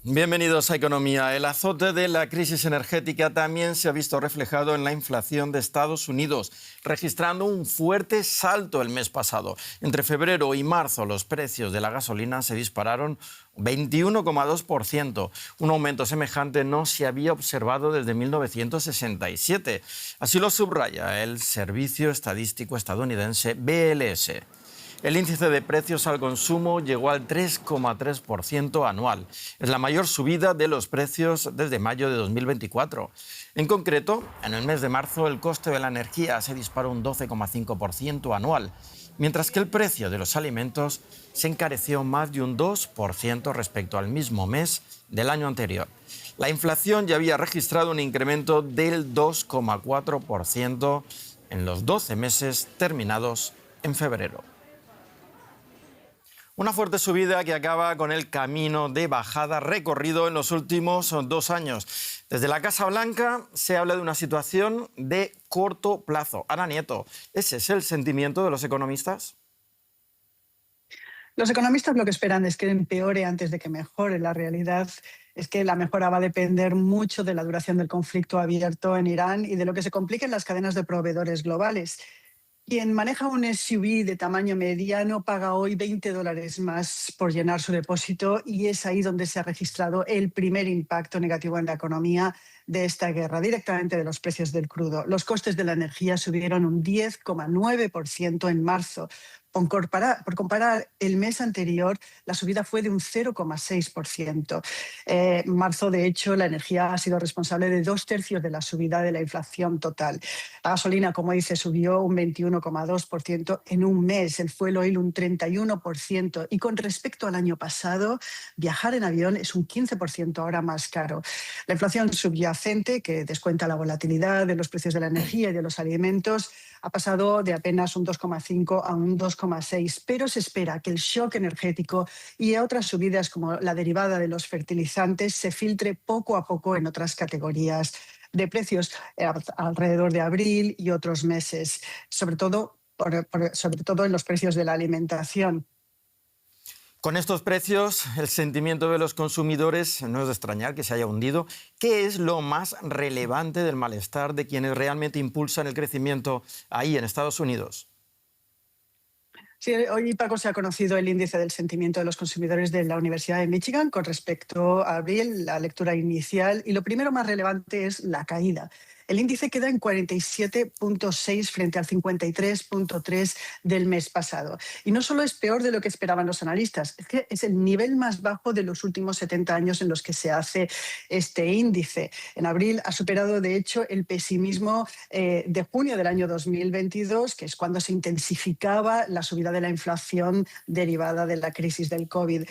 Bienvenidos a Economía. El azote de la crisis energética también se ha visto reflejado en la inflación de Estados Unidos, registrando un fuerte salto el mes pasado. Entre febrero y marzo, los precios de la gasolina se dispararon 21,2%. Un aumento semejante no se había observado desde 1967. Así lo subraya el Servicio Estadístico estadounidense BLS. El índice de precios al consumo llegó al 3,3% anual. Es la mayor subida de los precios desde mayo de 2024. En concreto, en el mes de marzo el coste de la energía se disparó un 12,5% anual, mientras que el precio de los alimentos se encareció más de un 2% respecto al mismo mes del año anterior. La inflación ya había registrado un incremento del 2,4% en los 12 meses terminados en febrero. Una fuerte subida que acaba con el camino de bajada recorrido en los últimos 2 años. Desde la Casa Blanca se habla de una situación de corto plazo. Ana Nieto, ¿ese es el sentimiento de los economistas? Los economistas lo que esperan es que empeore antes de que mejore. La realidad es que la mejora va a depender mucho de la duración del conflicto abierto en Irán y de lo que se complique en las cadenas de proveedores globales. Quien maneja un SUV de tamaño mediano paga hoy $20 más por llenar su depósito y es ahí donde se ha registrado el primer impacto negativo en la economía de esta guerra, directamente de los precios del crudo. Los costes de la energía subieron un 10,9% en marzo. Por comparar el mes anterior, la subida fue de un 0,6%. Marzo, de hecho, la energía ha sido responsable de 2/3 de la subida de la inflación total. La gasolina, como dice, subió un 21,2% en un mes, el fuel oil un 31%. Y con respecto al año pasado, viajar en avión es un 15% ahora más caro. La inflación subyacente, que descuenta la volatilidad de los precios de la energía y de los alimentos, ha pasado de apenas un 2,5 a un 2,6, pero se espera que el shock energético y otras subidas como la derivada de los fertilizantes se filtre poco a poco en otras categorías de precios alrededor de abril y otros meses, sobre todo en los precios de la alimentación. Con estos precios, el sentimiento de los consumidores no es de extrañar que se haya hundido. ¿Qué es lo más relevante del malestar de quienes realmente impulsan el crecimiento ahí en Estados Unidos? Sí, hoy, Paco, se ha conocido el índice del sentimiento de los consumidores de la Universidad de Michigan con respecto a abril, la lectura inicial, y lo primero más relevante es la caída. El índice queda en 47,6 frente al 53,3 del mes pasado. Y no solo es peor de lo que esperaban los analistas, es que es el nivel más bajo de los últimos 70 años en los que se hace este índice. En abril ha superado, de hecho, el pesimismo de junio del año 2022, que es cuando se intensificaba la subida de la inflación derivada de la crisis del COVID.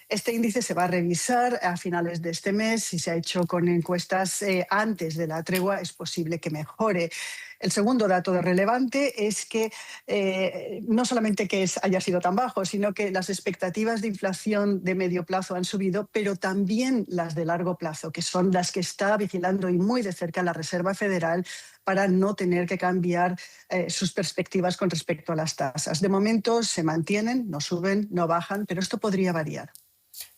Este índice se va a revisar a finales de este mes. Si se ha hecho con encuestas antes de la tregua, es posible que mejore. El segundo dato relevante es que no solamente que haya sido tan bajo, sino que las expectativas de inflación de medio plazo han subido, pero también las de largo plazo, que son las que está vigilando y muy de cerca la Reserva Federal para no tener que cambiar sus perspectivas con respecto a las tasas. De momento se mantienen, no suben, no bajan, pero esto podría variar.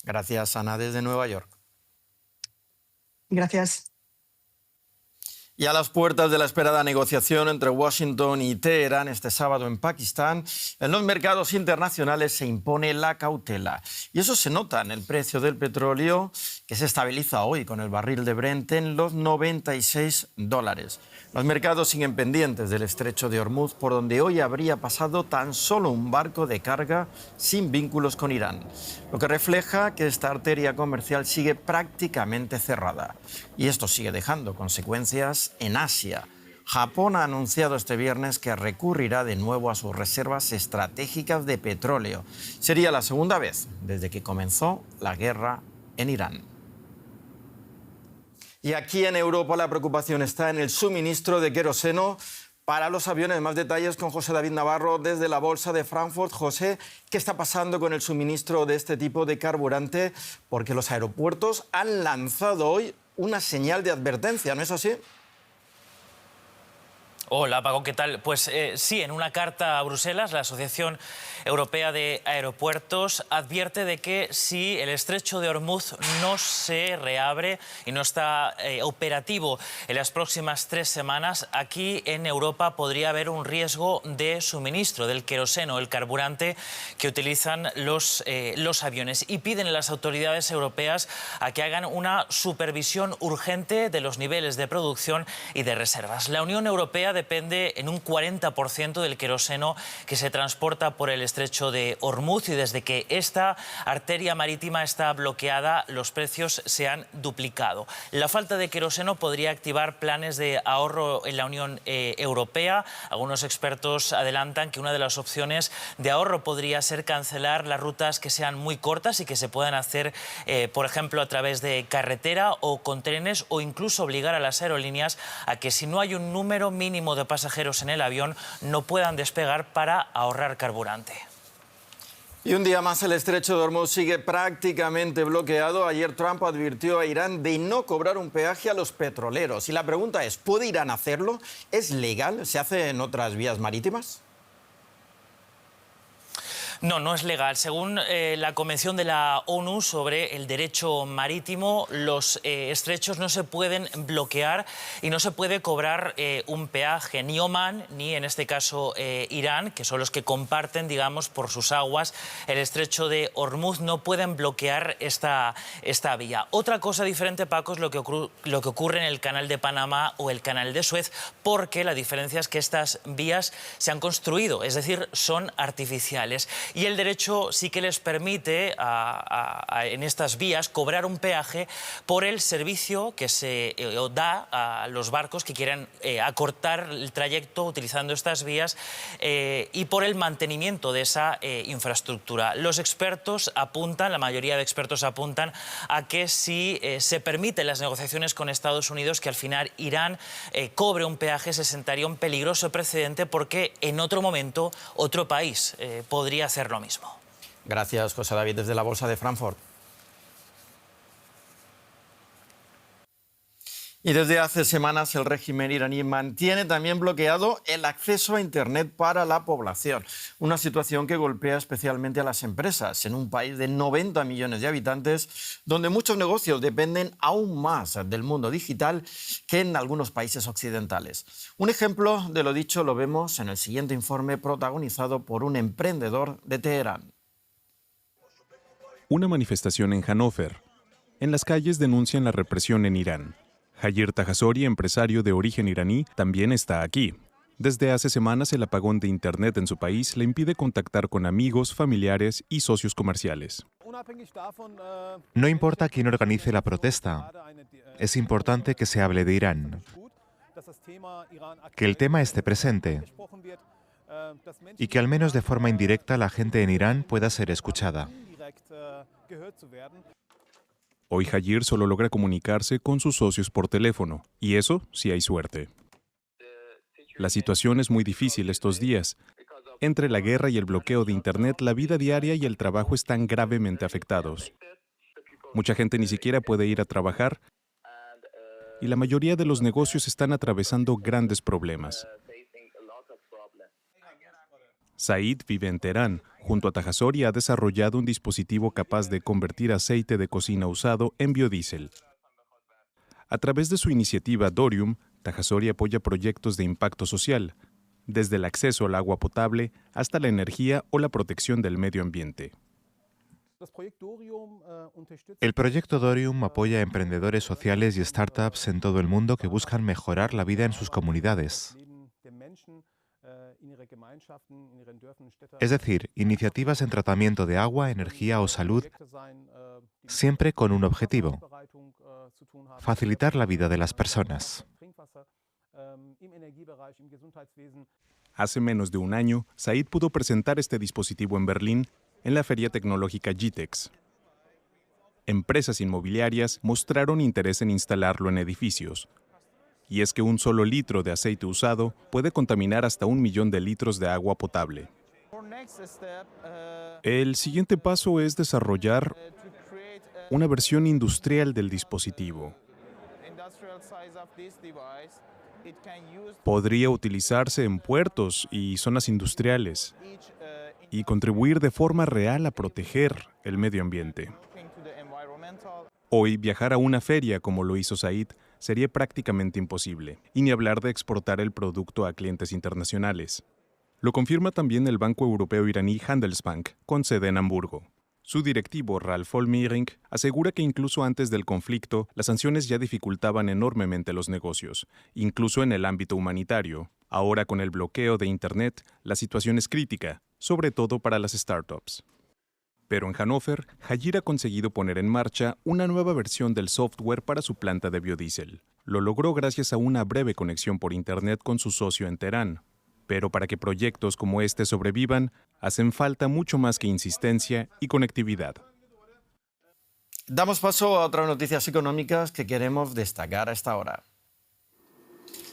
Gracias, Ana, desde Nueva York. Gracias. Y a las puertas de la esperada negociación entre Washington y Teherán este sábado en Pakistán, en los mercados internacionales se impone la cautela. Y eso se nota en el precio del petróleo, que se estabiliza hoy con el barril de Brent en los $96. Los mercados siguen pendientes del estrecho de Hormuz, por donde hoy habría pasado tan solo un barco de carga sin vínculos con Irán, lo que refleja que esta arteria comercial sigue prácticamente cerrada. Y esto sigue dejando consecuencias en Asia. Japón ha anunciado este viernes que recurrirá de nuevo a sus reservas estratégicas de petróleo. Sería la segunda vez desde que comenzó la guerra en Irán. Y aquí en Europa la preocupación está en el suministro de queroseno para los aviones. Más detalles con José David Navarro desde la Bolsa de Frankfurt. José, ¿qué está pasando con el suministro de este tipo de carburante? Porque los aeropuertos han lanzado hoy una señal de advertencia, ¿no es así? Hola, Paco, ¿qué tal? Pues sí, en una carta a Bruselas, la Asociación Europea de Aeropuertos advierte de que si el estrecho de Hormuz no se reabre y no está operativo en las próximas 3 semanas, aquí en Europa podría haber un riesgo de suministro del queroseno, el carburante que utilizan los aviones. Y piden a las autoridades europeas a que hagan una supervisión urgente de los niveles de producción y de reservas. La Unión Europea depende en un 40% del queroseno que se transporta por el estrecho de Hormuz, y desde que esta arteria marítima está bloqueada, los precios se han duplicado. La falta de queroseno podría activar planes de ahorro en la Unión Europea. Algunos expertos adelantan que una de las opciones de ahorro podría ser cancelar las rutas que sean muy cortas y que se puedan hacer, por ejemplo, a través de carretera o con trenes, o incluso obligar a las aerolíneas a que, si no hay un número mínimo de pasajeros en el avión, no puedan despegar para ahorrar carburante. Y un día más el estrecho de Hormuz sigue prácticamente bloqueado. Ayer Trump advirtió a Irán de no cobrar un peaje a los petroleros. Y la pregunta es, ¿puede Irán hacerlo? ¿Es legal? ¿Se hace en otras vías marítimas? No, no es legal. Según la Convención de la ONU sobre el derecho marítimo, los estrechos no se pueden bloquear y no se puede cobrar un peaje. Ni Omán, ni en este caso Irán, que son los que comparten, digamos, por sus aguas el estrecho de Hormuz, no pueden bloquear esta vía. Otra cosa diferente, Paco, es lo que ocurre en el Canal de Panamá o el Canal de Suez, porque la diferencia es que estas vías se han construido, es decir, son artificiales. Y el derecho sí que les permite en estas vías cobrar un peaje por el servicio que se da a los barcos que quieran acortar el trayecto utilizando estas vías, y por el mantenimiento de esa infraestructura. Los expertos apuntan, la mayoría de expertos apuntan a que si se permiten las negociaciones con Estados Unidos, que al final Irán cobre un peaje, se sentaría un peligroso precedente, porque en otro momento otro país podría hacer lo mismo. Gracias, José David, desde la Bolsa de Frankfurt. Y desde hace semanas el régimen iraní mantiene también bloqueado el acceso a Internet para la población. Una situación que golpea especialmente a las empresas en un país de 90 millones de habitantes, donde muchos negocios dependen aún más del mundo digital que en algunos países occidentales. Un ejemplo de lo dicho lo vemos en el siguiente informe protagonizado por un emprendedor de Teherán. Una manifestación en Hannover. En las calles denuncian la represión en Irán. Hayir Tajasori, empresario de origen iraní, también está aquí. Desde hace semanas el apagón de Internet en su país le impide contactar con amigos, familiares y socios comerciales. No importa quién organice la protesta, es importante que se hable de Irán, que el tema esté presente y que al menos de forma indirecta la gente en Irán pueda ser escuchada. Hoy Hayir solo logra comunicarse con sus socios por teléfono, y eso si hay suerte. La situación es muy difícil estos días. Entre la guerra y el bloqueo de Internet, la vida diaria y el trabajo están gravemente afectados. Mucha gente ni siquiera puede ir a trabajar, y la mayoría de los negocios están atravesando grandes problemas. Said vive en Teherán. Junto a Tajasori ha desarrollado un dispositivo capaz de convertir aceite de cocina usado en biodiesel. A través de su iniciativa Dorium, Tajasori apoya proyectos de impacto social, desde el acceso al agua potable hasta la energía o la protección del medio ambiente. El proyecto Dorium apoya a emprendedores sociales y startups en todo el mundo que buscan mejorar la vida en sus comunidades. Es decir, iniciativas en tratamiento de agua, energía o salud, siempre con un objetivo: facilitar la vida de las personas. Hace menos de un año, Said pudo presentar este dispositivo en Berlín, en la feria tecnológica GITEX. Empresas inmobiliarias mostraron interés en instalarlo en edificios. Y es que un solo litro de aceite usado puede contaminar hasta 1 millón de litros de agua potable. El siguiente paso es desarrollar una versión industrial del dispositivo. Podría utilizarse en puertos y zonas industriales y contribuir de forma real a proteger el medio ambiente. Hoy, viajar a una feria como lo hizo Said sería prácticamente imposible, y ni hablar de exportar el producto a clientes internacionales. Lo confirma también el banco europeo iraní Handelsbank, con sede en Hamburgo. Su directivo, Ralf Olmering, asegura que incluso antes del conflicto, las sanciones ya dificultaban enormemente los negocios, incluso en el ámbito humanitario. Ahora, con el bloqueo de Internet, la situación es crítica, sobre todo para las startups. Pero en Hannover, Hajir ha conseguido poner en marcha una nueva versión del software para su planta de biodiesel. Lo logró gracias a una breve conexión por Internet con su socio en Teherán. Pero para que proyectos como este sobrevivan, hacen falta mucho más que insistencia y conectividad. Damos paso a otras noticias económicas que queremos destacar a esta hora.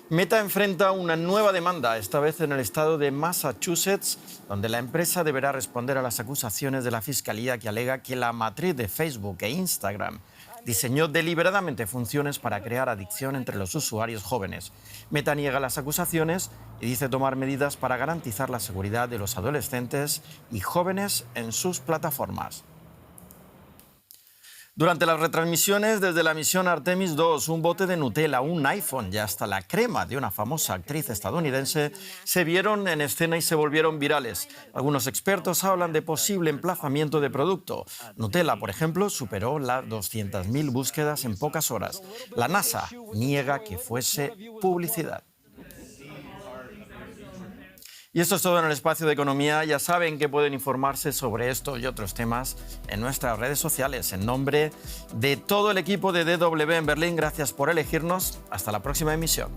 Meta enfrenta una nueva demanda, esta vez en el estado de Massachusetts, donde la empresa deberá responder a las acusaciones de la Fiscalía que alega que la matriz de Facebook e Instagram diseñó deliberadamente funciones para crear adicción entre los usuarios jóvenes. Meta niega las acusaciones y dice tomar medidas para garantizar la seguridad de los adolescentes y jóvenes en sus plataformas. Durante las retransmisiones desde la misión Artemis II, un bote de Nutella, un iPhone y hasta la crema de una famosa actriz estadounidense se vieron en escena y se volvieron virales. Algunos expertos hablan de posible emplazamiento de producto. Nutella, por ejemplo, superó las 200.000 búsquedas en pocas horas. La NASA niega que fuese publicidad. Y esto es todo en el espacio de economía. Ya saben que pueden informarse sobre esto y otros temas en nuestras redes sociales. En nombre de todo el equipo de DW en Berlín, gracias por elegirnos. Hasta la próxima emisión.